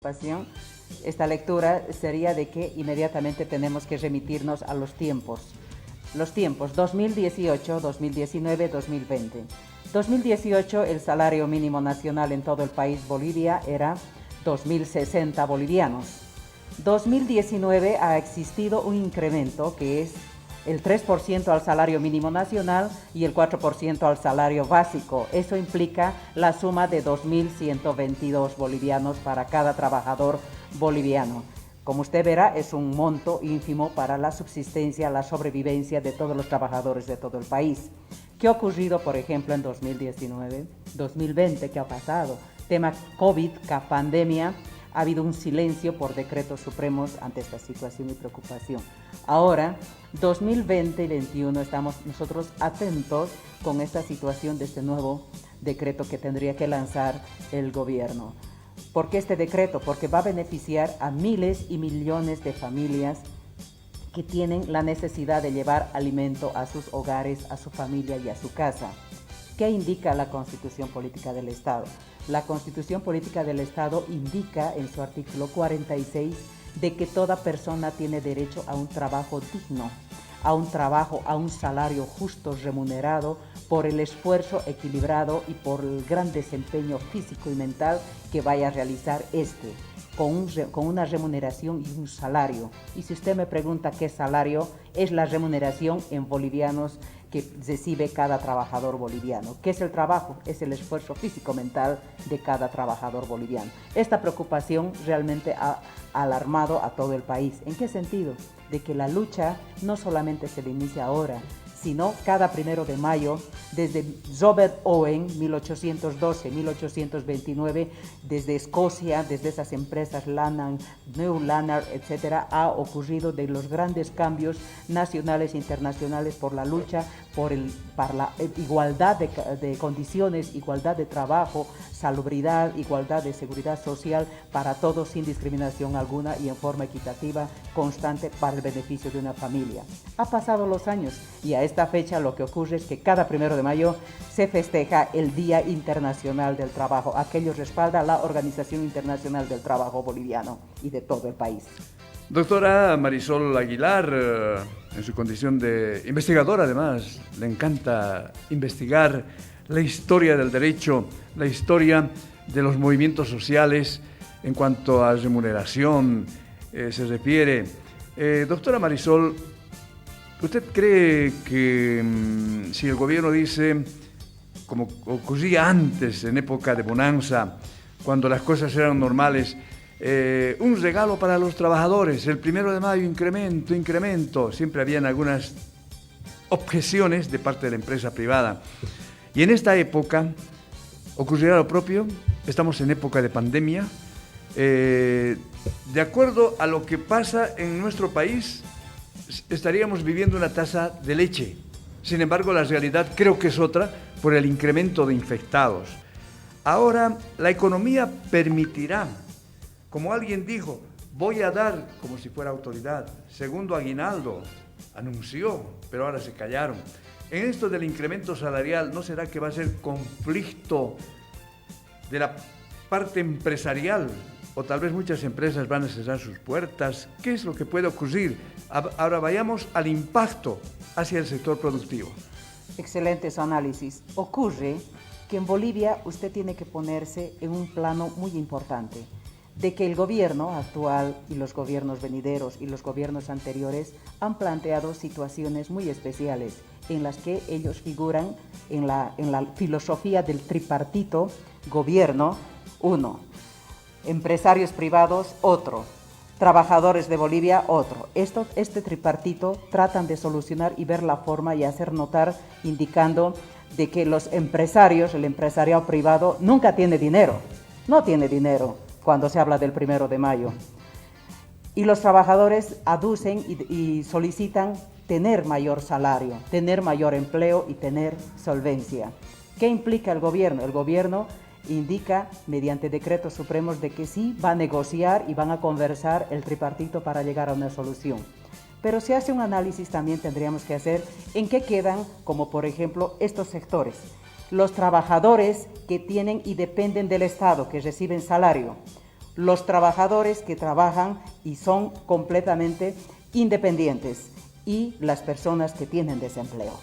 Pasión. Esta lectura sería de que inmediatamente tenemos que remitirnos a los tiempos. Los tiempos 2018, 2019, 2020. 2018 el salario mínimo nacional en todo el país Bolivia era 2.060 bolivianos. 2019 ha existido un incremento que es el 3% al salario mínimo nacional y el 4% al salario básico. Eso implica la suma de 2.122 bolivianos para cada trabajador boliviano. Como usted verá, es un monto ínfimo para la subsistencia, la sobrevivencia de todos los trabajadores de todo el país. ¿Qué ha ocurrido, por ejemplo, en 2019? 2020, ¿qué ha pasado? Tema COVID, pandemia. Ha habido un silencio por decretos supremos ante esta situación y preocupación. Ahora, 2020 y 2021, estamos nosotros atentos con esta situación de este nuevo decreto que tendría que lanzar el gobierno. ¿Por qué este decreto? Porque va a beneficiar a miles y millones de familias que tienen la necesidad de llevar alimento a sus hogares, a su familia y a su casa. ¿Qué indica la Constitución Política del Estado? La Constitución Política del Estado indica en su artículo 46 de que toda persona tiene derecho a un trabajo digno, a un trabajo, a un salario justo, remunerado por el esfuerzo equilibrado y por el gran desempeño físico y mental que vaya a realizar con una remuneración y un salario. Y si usted me pregunta qué salario, es la remuneración en bolivianos que recibe cada trabajador boliviano. ¿Qué es el trabajo? Es el esfuerzo físico-mental de cada trabajador boliviano. Esta preocupación realmente ha alarmado a todo el país. ¿En qué sentido? De que la lucha no solamente se le inicia ahora, sino cada 1 de mayo, desde Robert Owen, 1812-1829, desde Escocia, desde esas empresas Lannan, New Lanark, etc., ha ocurrido de los grandes cambios nacionales e internacionales por la lucha para la igualdad de condiciones, igualdad de trabajo, salubridad, igualdad de seguridad social para todos sin discriminación alguna y en forma equitativa, constante para el beneficio de una familia. Ha pasado los años y a esta fecha lo que ocurre es que cada 1 de mayo se festeja el Día Internacional del Trabajo. Aquello respalda la Organización Internacional del Trabajo Boliviano y de todo el país. Doctora Marisol Aguilar, en su condición de investigadora además, le encanta investigar la historia del derecho, la historia de los movimientos sociales en cuanto a remuneración se refiere. Doctora Marisol, ¿usted cree que si el gobierno dice, como ocurría antes en época de bonanza, cuando las cosas eran normales, un regalo para los trabajadores, el 1 de mayo incremento, siempre habían algunas objeciones de parte de la empresa privada? Y en esta época ocurrirá lo propio. Estamos en época de pandemia. De acuerdo a lo que pasa en nuestro país, estaríamos viviendo una tasa de leche. Sin embargo, la realidad creo que es otra por el incremento de infectados. Ahora, la economía permitirá, como alguien dijo, voy a dar, como si fuera autoridad, segundo aguinaldo, anunció, pero ahora se callaron. En esto del incremento salarial, ¿no será que va a ser conflicto de la parte empresarial? O tal vez muchas empresas van a cerrar sus puertas. ¿Qué es lo que puede ocurrir? Ahora vayamos al impacto hacia el sector productivo. Excelente su análisis. Ocurre que en Bolivia usted tiene que ponerse en un plano muy importante, de que el gobierno actual y los gobiernos venideros y los gobiernos anteriores han planteado situaciones muy especiales en las que ellos figuran en la filosofía del tripartito: gobierno, uno; empresarios privados, otro; trabajadores de Bolivia, otro. Este tripartito tratan de solucionar y ver la forma y hacer notar, indicando de que los empresarios, el empresariado privado, nunca tiene dinero, no tiene dinero cuando se habla del 1 de mayo. Y los trabajadores aducen y solicitan tener mayor salario, tener mayor empleo y tener solvencia. ¿Qué implica el gobierno? El gobierno indica mediante decretos supremos de que sí va a negociar y van a conversar el tripartito para llegar a una solución. Pero si hace un análisis también tendríamos que hacer en qué quedan, como por ejemplo estos sectores. Los trabajadores que tienen y dependen del Estado, que reciben salario. los trabajadores que trabajan y son completamente independientes y las personas que tienen desempleo.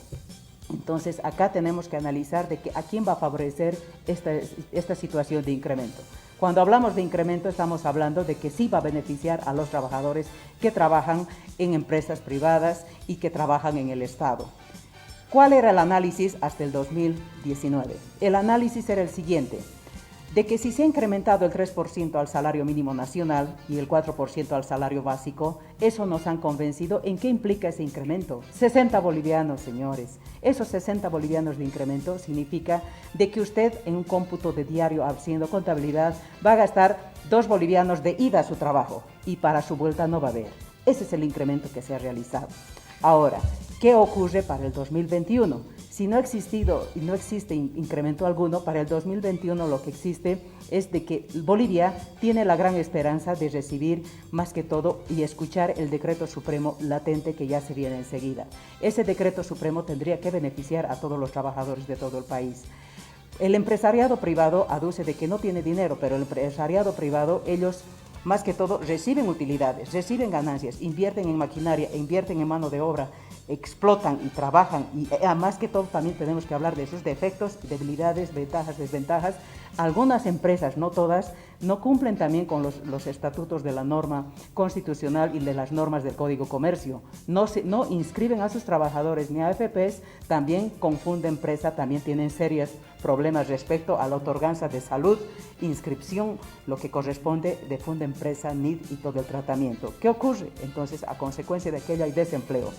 Entonces, acá tenemos que analizar de que a quién va a favorecer esta situación de incremento. Cuando hablamos de incremento, estamos hablando de que sí va a beneficiar a los trabajadores que trabajan en empresas privadas y que trabajan en el Estado. ¿Cuál era el análisis hasta el 2019? El análisis era el siguiente, de que si se ha incrementado el 3% al salario mínimo nacional y el 4% al salario básico, eso nos han convencido. ¿En qué implica ese incremento? 60 bolivianos, señores. Esos 60 bolivianos de incremento significa de que usted en un cómputo de diario haciendo contabilidad va a gastar 2 bolivianos de ida a su trabajo y para su vuelta no va a haber. Ese es el incremento que se ha realizado. Ahora, ¿qué ocurre para el 2021? Si no ha existido y no existe incremento alguno, para el 2021 lo que existe es de que Bolivia tiene la gran esperanza de recibir más que todo y escuchar el decreto supremo latente que ya se viene enseguida. Ese decreto supremo tendría que beneficiar a todos los trabajadores de todo el país. El empresariado privado aduce de que no tiene dinero, pero el empresariado privado, ellos más que todo reciben utilidades, reciben ganancias, invierten en maquinaria, invierten en mano de obra, explotan y trabajan, y más que todo también tenemos que hablar de sus defectos, debilidades, ventajas, desventajas. Algunas empresas, no todas, no cumplen también con los estatutos de la norma constitucional y de las normas del Código Comercio. No inscriben a sus trabajadores ni a AFPs, también con Fundempresa, también tienen serios problemas respecto a la otorganza de salud, inscripción, lo que corresponde de Fundempresa, NID y todo el tratamiento. ¿Qué ocurre? Entonces, a consecuencia de aquello hay desempleo.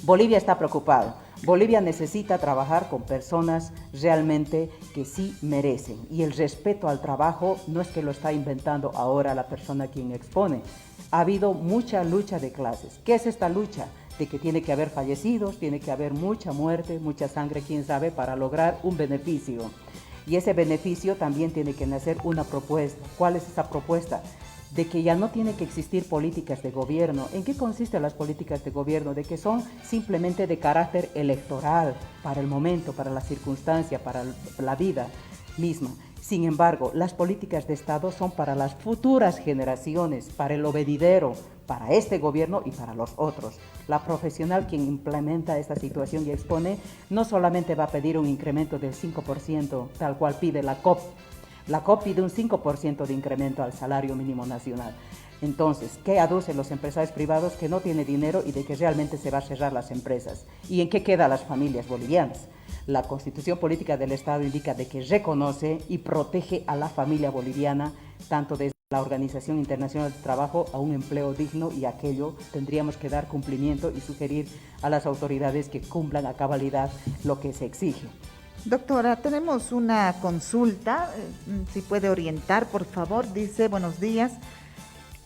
Bolivia está preocupado. Bolivia necesita trabajar con personas realmente que sí merecen. Y el respeto al trabajo no es que lo está inventando ahora la persona quien expone. Ha habido mucha lucha de clases. ¿Qué es esta lucha? De que tiene que haber fallecidos, tiene que haber mucha muerte, mucha sangre, quién sabe, para lograr un beneficio. Y ese beneficio también tiene que nacer una propuesta. ¿Cuál es esa propuesta? De que ya no tiene que existir políticas de gobierno. ¿En qué consisten las políticas de gobierno? De que son simplemente de carácter electoral, para el momento, para la circunstancia, para la vida misma. Sin embargo, las políticas de Estado son para las futuras generaciones, para el obedidero, para este gobierno y para los otros. La profesional quien implementa esta situación y expone, no solamente va a pedir un incremento del 5%, tal cual pide la COP. La COP pide un 5% de incremento al salario mínimo nacional. Entonces, ¿qué aducen los empresarios privados? Que no tiene dinero y de que realmente se va a cerrar las empresas. ¿Y en qué quedan las familias bolivianas? La Constitución Política del Estado indica de que reconoce y protege a la familia boliviana, tanto desde la Organización Internacional del Trabajo a un empleo digno, y aquello tendríamos que dar cumplimiento y sugerir a las autoridades que cumplan a cabalidad lo que se exige. Doctora, tenemos una consulta, si puede orientar, por favor. Dice, buenos días,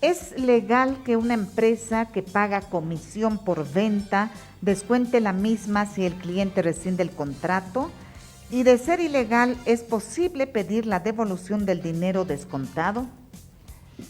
¿es legal que una empresa que paga comisión por venta descuente la misma si el cliente rescinde el contrato? Y de ser ilegal, ¿es posible pedir la devolución del dinero descontado?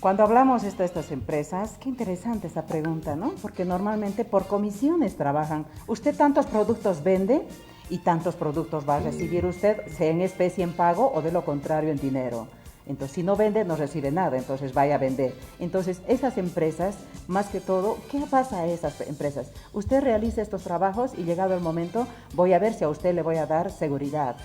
Cuando hablamos de estas empresas, qué interesante esta pregunta, ¿no? Porque normalmente por comisiones trabajan. ¿Usted tantos productos vende? Y tantos productos va a recibir usted, sea en especie en pago o de lo contrario en dinero. Entonces, si no vende, no recibe nada, entonces vaya a vender. Entonces, esas empresas, más que todo, ¿qué pasa a esas empresas? Usted realiza estos trabajos y llegado el momento, voy a ver si a usted le voy a dar seguridad,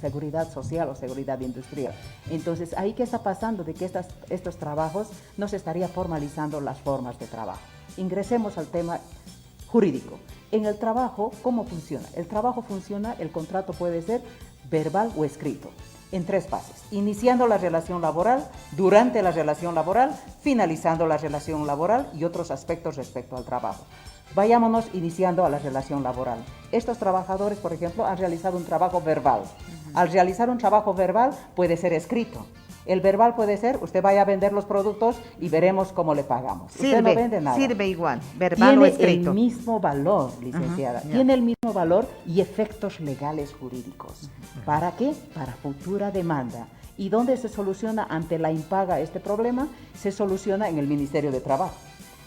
seguridad social o seguridad industrial. Entonces, ¿ahí qué está pasando? De que estos trabajos no se estaría formalizando las formas de trabajo. Ingresemos al tema jurídico. En el trabajo, ¿cómo funciona? El trabajo funciona, el contrato puede ser verbal o escrito, en 3 fases. Iniciando la relación laboral, durante la relación laboral, finalizando la relación laboral y otros aspectos respecto al trabajo. Vayámonos iniciando a la relación laboral. Estos trabajadores, por ejemplo, han realizado un trabajo verbal. Al realizar un trabajo verbal puede ser escrito. El verbal puede ser, usted vaya a vender los productos y veremos cómo le pagamos. Usted no vende nada. Sirve igual, verbal o escrito. Tiene el mismo valor, licenciada. Tiene el mismo valor y efectos legales jurídicos. ¿Para qué? Para futura demanda. ¿Y dónde se soluciona ante la impaga este problema? Se soluciona en el Ministerio de Trabajo.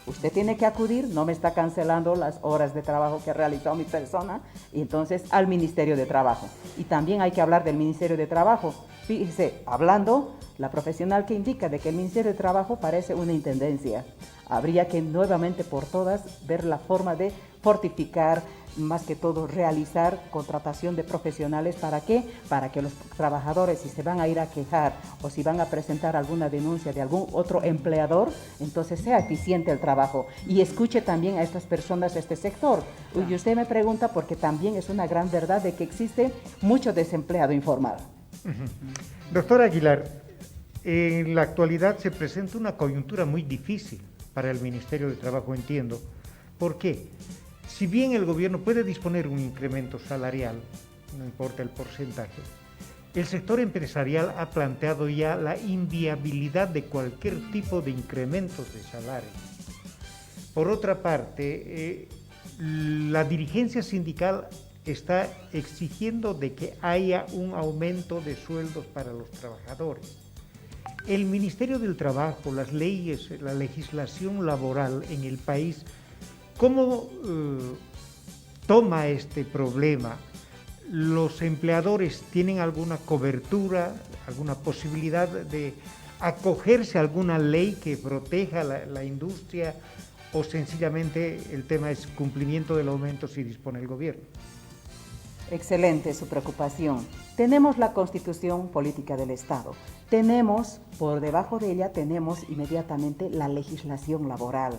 Usted tiene que acudir, no me está cancelando las horas de trabajo que ha realizado mi persona, y entonces al Ministerio de Trabajo. Y también hay que hablar del Ministerio de Trabajo. Fíjese, hablando, la profesional que indica de que el Ministerio de Trabajo parece una intendencia. Habría que nuevamente por todas ver la forma de fortificar, más que todo realizar contratación de profesionales. ¿Para qué? Para que los trabajadores, si se van a ir a quejar o si van a presentar alguna denuncia de algún otro empleador, entonces sea eficiente el trabajo y escuche también a estas personas de este sector. Y usted me pregunta porque también es una gran verdad de que existe mucho desempleado informal. Doctor Aguilar, en la actualidad se presenta una coyuntura muy difícil para el Ministerio de Trabajo, entiendo. ¿Por qué? Si bien el gobierno puede disponer un incremento salarial, no importa el porcentaje, el sector empresarial ha planteado ya la inviabilidad de cualquier tipo de incrementos de salario. Por otra parte, la dirigencia sindical está exigiendo de que haya un aumento de sueldos para los trabajadores. El Ministerio del Trabajo, las leyes, la legislación laboral en el país, ¿cómo toma este problema? ¿Los empleadores tienen alguna cobertura, alguna posibilidad de acogerse a alguna ley que proteja la industria, o sencillamente el tema es cumplimiento del aumento si dispone el gobierno? Excelente su preocupación. Tenemos la Constitución Política del Estado. Tenemos, por debajo de ella, tenemos inmediatamente la legislación laboral.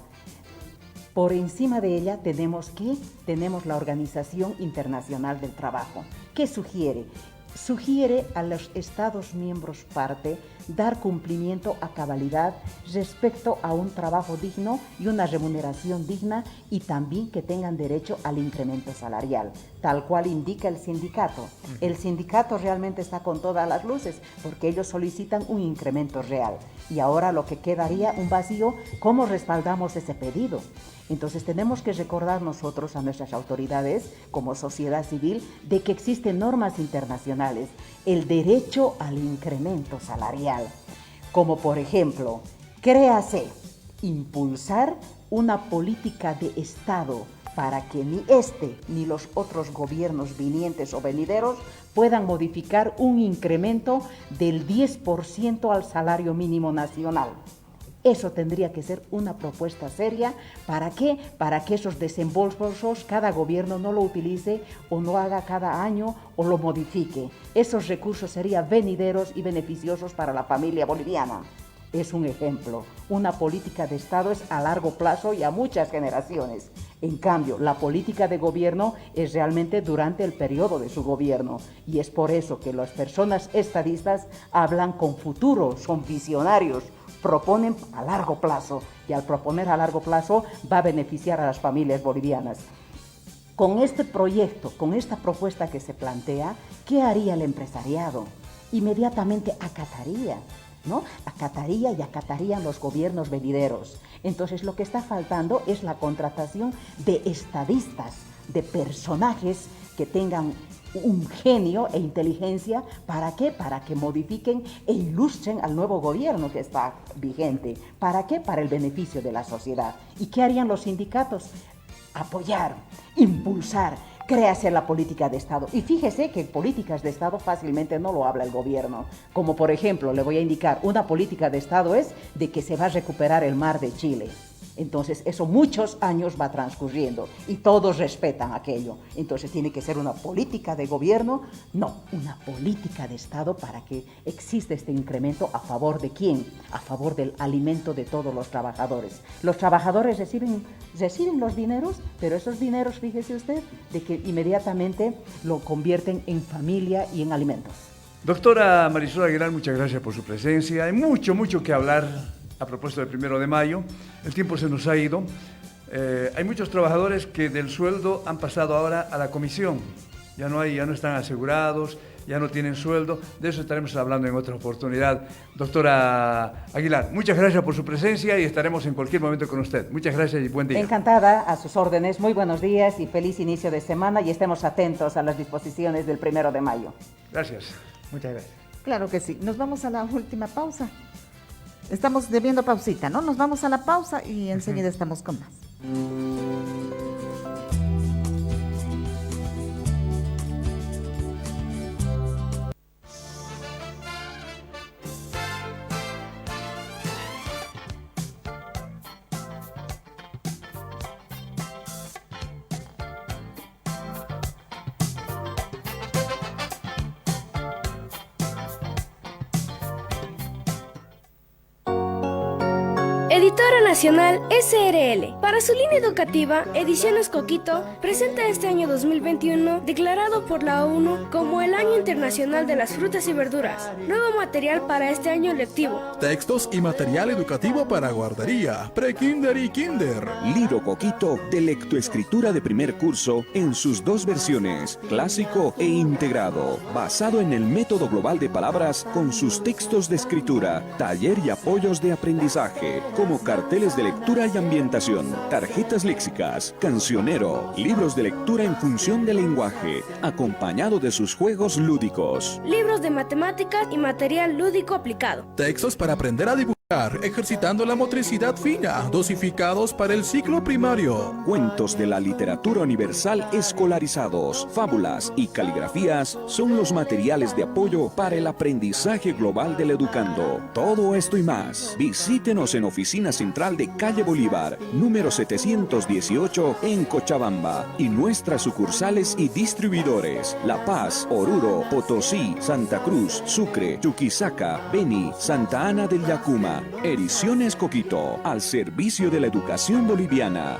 Por encima de ella tenemos la Organización Internacional del Trabajo. ¿Qué sugiere? Sugiere a los Estados miembros parte dar cumplimiento a cabalidad respecto a un trabajo digno y una remuneración digna, y también que tengan derecho al incremento salarial, tal cual indica el sindicato. El sindicato realmente está con todas las luces porque ellos solicitan un incremento real. Y ahora lo que quedaría un vacío, ¿cómo respaldamos ese pedido? Entonces tenemos que recordar nosotros a nuestras autoridades como sociedad civil de que existen normas internacionales, el derecho al incremento salarial, como por ejemplo, créase, impulsar una política de Estado para que ni este ni los otros gobiernos vinientes o venideros puedan modificar un incremento del 10% al salario mínimo nacional. Eso tendría que ser una propuesta seria. ¿Para qué? Para que esos desembolsos cada gobierno no lo utilice o no haga cada año o lo modifique. Esos recursos serían venideros y beneficiosos para la familia boliviana. Es un ejemplo. Una política de Estado es a largo plazo y a muchas generaciones. En cambio, la política de gobierno es realmente durante el periodo de su gobierno. Y es por eso que las personas estadistas hablan con futuro, son visionarios, proponen a largo plazo, y al proponer a largo plazo va a beneficiar a las familias bolivianas. Con este proyecto, con esta propuesta que se plantea, ¿qué haría el empresariado? Inmediatamente acataría, ¿no? Acataría y acatarían los gobiernos venideros. Entonces lo que está faltando es la contratación de estadistas, de personajes que tengan un genio e inteligencia. ¿Para qué? Para que modifiquen e ilustren al nuevo gobierno que está vigente. ¿Para qué? Para el beneficio de la sociedad. ¿Y qué harían los sindicatos? Apoyar, impulsar, créase la política de Estado. Y fíjese que políticas de Estado fácilmente no lo habla el gobierno. Como por ejemplo, le voy a indicar, una política de Estado es de que se va a recuperar el mar de Chile. Entonces, eso muchos años va transcurriendo y todos respetan aquello. Entonces, tiene que ser una política de gobierno, no, una política de Estado para que exista este incremento. ¿A favor de quién? A favor del alimento de todos los trabajadores. Los trabajadores reciben los dineros, pero esos dineros, fíjese usted, de que inmediatamente lo convierten en familia y en alimentos. Doctora Marisol Aguilar, muchas gracias por su presencia. Hay mucho que hablar a propósito del 1 de mayo. El tiempo se nos ha ido. Hay muchos trabajadores que del sueldo han pasado ahora a la comisión. Ya no están asegurados, ya no tienen sueldo. De eso estaremos hablando en otra oportunidad. Doctora Aguilar, muchas gracias por su presencia y estaremos en cualquier momento con usted. Muchas gracias y buen día. Encantada, a sus órdenes. Muy buenos días y feliz inicio de semana, y estemos atentos a las disposiciones del 1 de mayo. Gracias. Muchas gracias. Claro que sí. Nos vamos a la última pausa. Estamos debiendo pausita, ¿no? Nos vamos a la pausa y enseguida estamos con más. Editora Nacional SRL. Para su línea educativa, Ediciones Coquito presenta este año 2021 declarado por la ONU como el Año Internacional de las Frutas y Verduras. Nuevo material para este año lectivo. Textos y material educativo para guardería, pre-kinder y kinder. Libro Coquito de lectoescritura de primer curso en sus dos versiones, clásico e integrado, basado en el método global de palabras con sus textos de escritura, taller y apoyos de aprendizaje, como carteles de lectura y ambientación, tarjetas léxicas, cancionero, libros de lectura en función del lenguaje, acompañado de sus juegos lúdicos. Libros de matemáticas y material lúdico aplicado. Textos para aprender a dibujar, ejercitando la motricidad fina, dosificados para el ciclo primario. Cuentos de la literatura universal escolarizados, fábulas y caligrafías son los materiales de apoyo para el aprendizaje global del educando. Todo esto y más. Visítenos en Oficina Central de Calle Bolívar, número 718 en Cochabamba, y nuestras sucursales y distribuidores: La Paz, Oruro, Potosí, Santa Cruz, Sucre, Chuquisaca, Beni, Santa Ana del Yacuma. Ediciones Coquito, al servicio de la educación boliviana.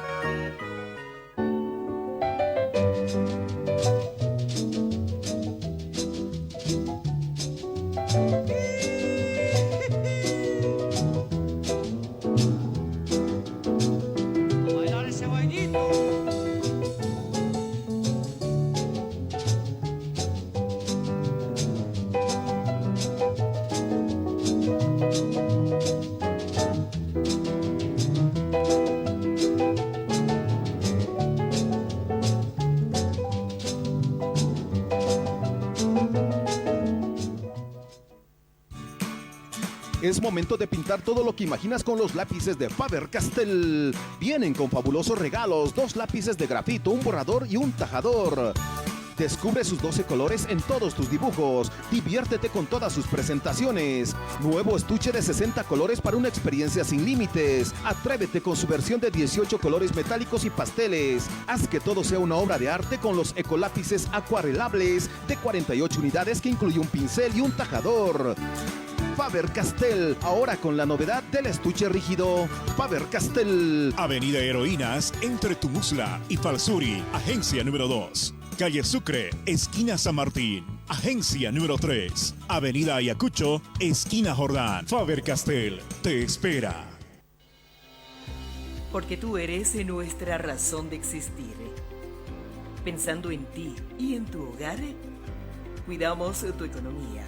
Es momento de pintar todo lo que imaginas con los lápices de Faber-Castell. Vienen con fabulosos regalos: 2 lápices de grafito, un borrador y un tajador. Descubre sus 12 colores en todos tus dibujos. Diviértete con todas sus presentaciones. Nuevo estuche de 60 colores para una experiencia sin límites. Atrévete con su versión de 18 colores metálicos y pasteles. Haz que todo sea una obra de arte con los ecolápices acuarelables de 48 unidades que incluye un pincel y un tajador. Faber-Castell, ahora con la novedad del estuche rígido. Faber-Castell. Avenida Heroínas, entre Tumusla y Falsuri, agencia número 2. Calle Sucre, esquina San Martín, agencia número 3. Avenida Ayacucho, esquina Jordán. Faber-Castell te espera. Porque tú eres nuestra razón de existir. Pensando en ti y en tu hogar, cuidamos tu economía.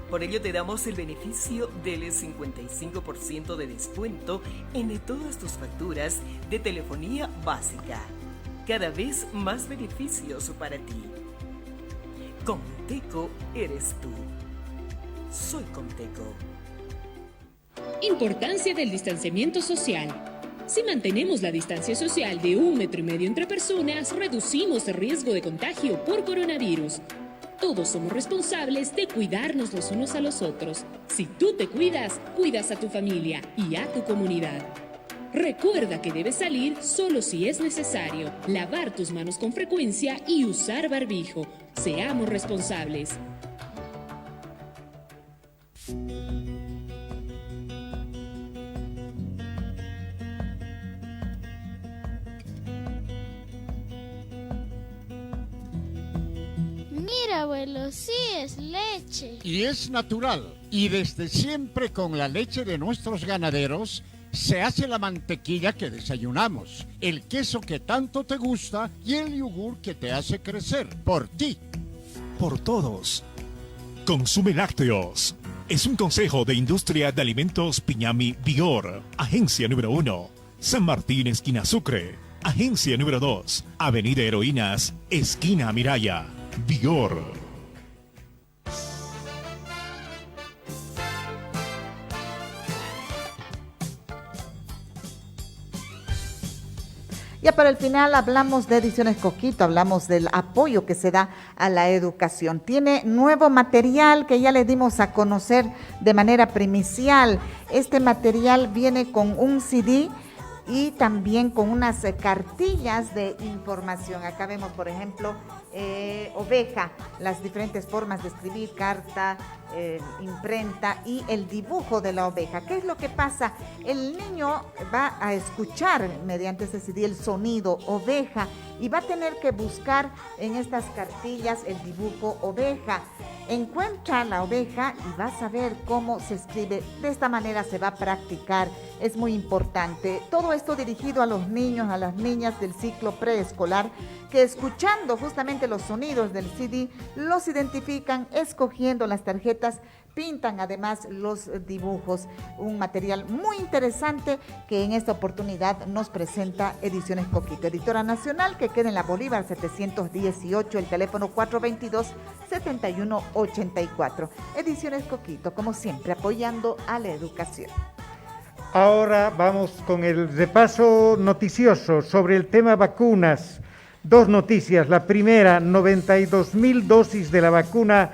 Por ello te damos el beneficio del 55% de descuento en todas tus facturas de telefonía básica. Cada vez más beneficios para ti. Conteco eres tú. Soy Conteco. Importancia del distanciamiento social. Si mantenemos la distancia social de 1,5 metros entre personas, reducimos el riesgo de contagio por coronavirus. Todos somos responsables de cuidarnos los unos a los otros. Si tú te cuidas, cuidas a tu familia y a tu comunidad. Recuerda que debes salir solo si es necesario, lavar tus manos con frecuencia y usar barbijo. Seamos responsables. Mira, abuelo, sí es leche. Y es natural. Y desde siempre con la leche de nuestros ganaderos se hace la mantequilla que desayunamos, el queso que tanto te gusta y el yogur que te hace crecer. Por ti. Por todos. Consume lácteos. Es un consejo de Industria de Alimentos Piñami Vigor. Agencia número 1. San Martín, esquina Sucre. Agencia número 2. Avenida Heroínas, esquina Miraya. Vigor. Ya para el final hablamos de Ediciones Coquito, hablamos del apoyo que se da a la educación. Tiene nuevo material que ya le dimos a conocer de manera primicial. Este material viene con un CD y también con unas cartillas de información. Acá vemos, por ejemplo, oveja, las diferentes formas de escribir, carta, imprenta y el dibujo de la oveja. ¿Qué es lo que pasa? El niño va a escuchar mediante ese CD el sonido oveja y va a tener que buscar en estas cartillas el dibujo oveja. Encuentra la oveja y va a saber cómo se escribe. De esta manera se va a practicar. Es muy importante. Todo esto dirigido a los niños, a las niñas del ciclo preescolar, que escuchando justamente los sonidos del CD, los identifican, escogiendo las tarjetas, pintan además los dibujos. Un material muy interesante que en esta oportunidad nos presenta Ediciones Coquito. Editora nacional que queda en la Bolívar 718, el teléfono 422-7184. Ediciones Coquito, como siempre, apoyando a la educación. Ahora vamos con el repaso noticioso sobre el tema vacunas. Dos noticias. La primera, 92,000 dosis de la vacuna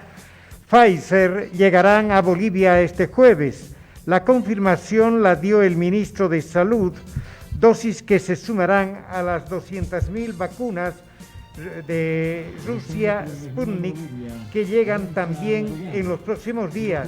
Pfizer llegarán a Bolivia este jueves. La confirmación la dio el ministro de Salud, dosis que se sumarán a las 200,000 vacunas de Rusia Sputnik que llegan también en los próximos días.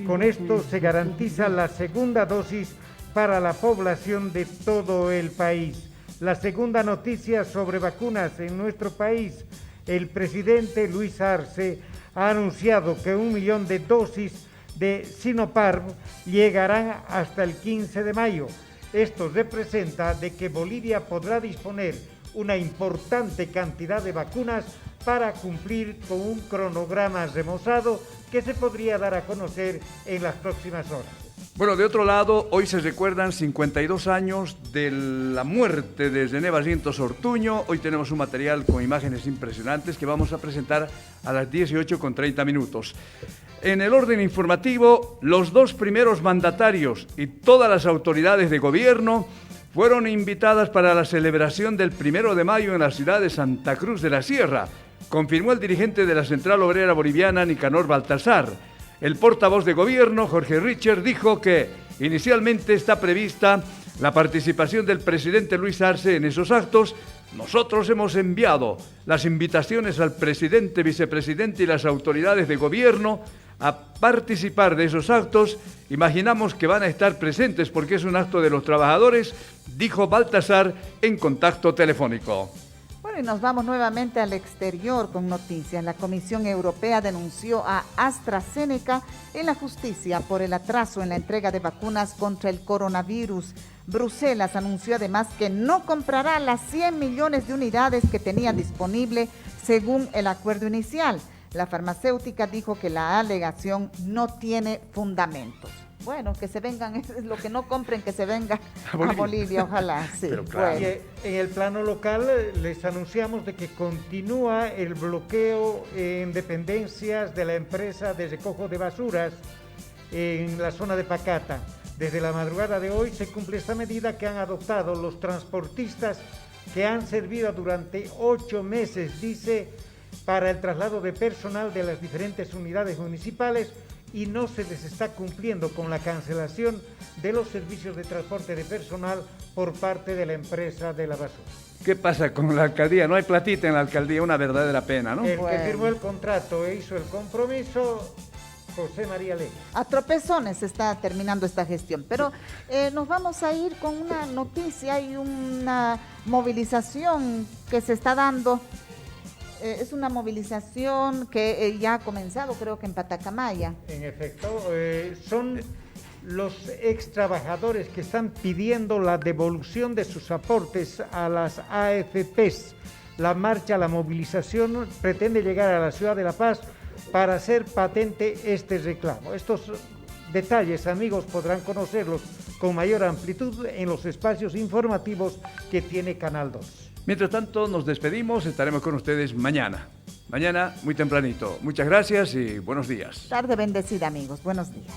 Con esto se garantiza la segunda dosis para la población de todo el país. La segunda noticia sobre vacunas en nuestro país, el presidente Luis Arce ha anunciado que 1 millón de dosis de Sinopharm llegarán hasta el 15 de mayo. Esto representa de que Bolivia podrá disponer una importante cantidad de vacunas para cumplir con un cronograma remozado que se podría dar a conocer en las próximas horas. Bueno, de otro lado, hoy se recuerdan 52 años de la muerte de René Barrientos Ortuño. Hoy tenemos un material con imágenes impresionantes que vamos a presentar a las 18:30. En el orden informativo, los dos primeros mandatarios y todas las autoridades de gobierno fueron invitadas para la celebración del 1 de mayo en la ciudad de Santa Cruz de la Sierra, confirmó el dirigente de la Central Obrera Boliviana, Nicanor Baltasar. El portavoz de gobierno, Jorge Richer, dijo que inicialmente está prevista la participación del presidente Luis Arce en esos actos. Nosotros hemos enviado las invitaciones al presidente, vicepresidente y las autoridades de gobierno a participar de esos actos. Imaginamos que van a estar presentes porque es un acto de los trabajadores, dijo Baltasar en contacto telefónico. Bueno, y nos vamos nuevamente al exterior con noticias. La Comisión Europea denunció a AstraZeneca en la justicia por el atraso en la entrega de vacunas contra el coronavirus. Bruselas anunció además que no comprará las 100 millones de unidades que tenía disponible según el acuerdo inicial. La farmacéutica dijo que la alegación no tiene fundamentos. Bueno, que se vengan, es lo que no compren, que se venga a Bolivia, ojalá. Sí, pero claro. Bueno. En el plano local les anunciamos de que continúa el bloqueo en dependencias de la empresa de recojo de basuras en la zona de Pacata. Desde la madrugada de hoy se cumple esta medida que han adoptado los transportistas que han servido durante 8 meses, dice, para el traslado de personal de las diferentes unidades municipales, y no se les está cumpliendo con la cancelación de los servicios de transporte de personal por parte de la empresa de la basura. ¿Qué pasa con la alcaldía? No hay platita en la alcaldía, una verdadera pena, ¿no? El que firmó el contrato e hizo el compromiso, José María Ley. A tropezones está terminando esta gestión, pero nos vamos a ir con una noticia y una movilización que se está dando. Es una movilización que ya ha comenzado, creo que en Patacamaya. En efecto, son los ex trabajadores que están pidiendo la devolución de sus aportes a las AFPs. La marcha, la movilización pretende llegar a la ciudad de La Paz para hacer patente este reclamo. Estos detalles, amigos, podrán conocerlos con mayor amplitud en los espacios informativos que tiene Canal 2. Mientras tanto, nos despedimos, estaremos con ustedes mañana. Mañana, muy tempranito. Muchas gracias y buenos días. Tarde bendecida, amigos. Buenos días.